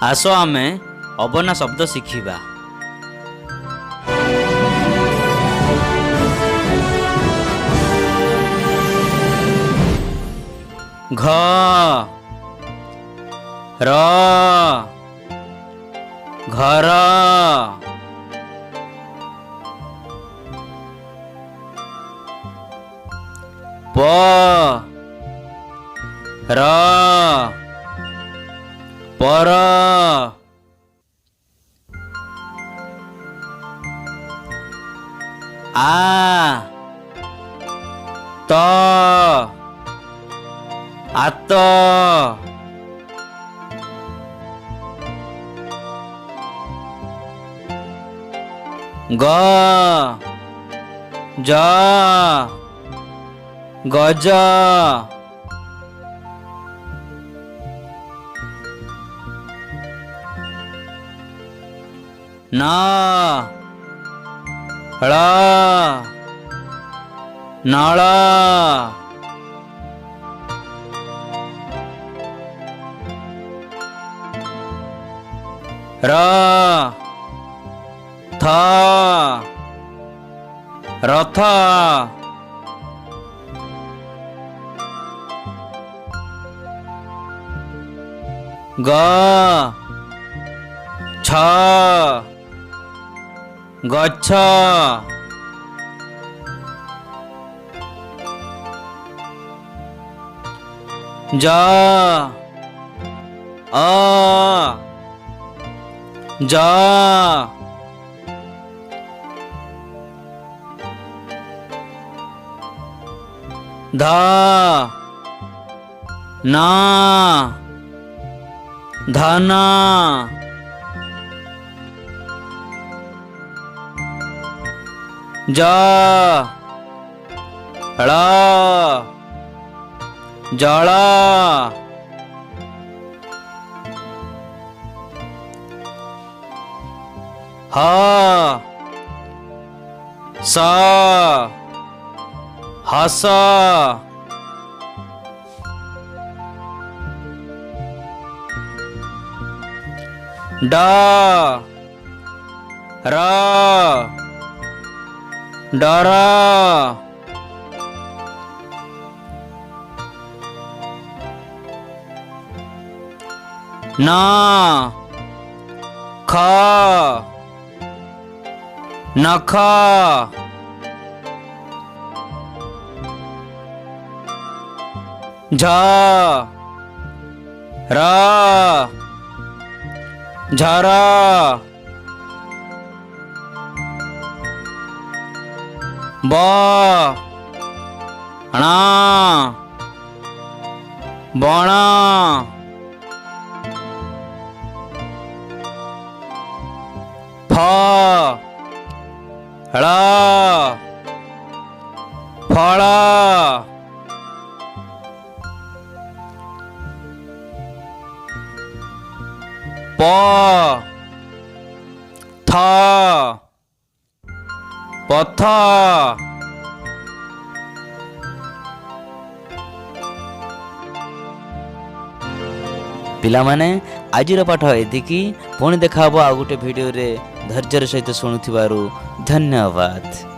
आस आमे अबना शब्द शिखिबा। घ र घर प र पर आ त आत ग ज गज न ळ नळ र थ रथ ग छ गच्छ ज अ ज ध न धन ज ळ जळ ह स हस ड र डर न ख नख झ र झर ब ण बण फ ळ फळ प थ पथ पिलामाने आजिर पाठ एतिकी पुणी देखा आ गोटे भिडियो रे धैर्यर सहित शुणुथिबारु धन्यवाद।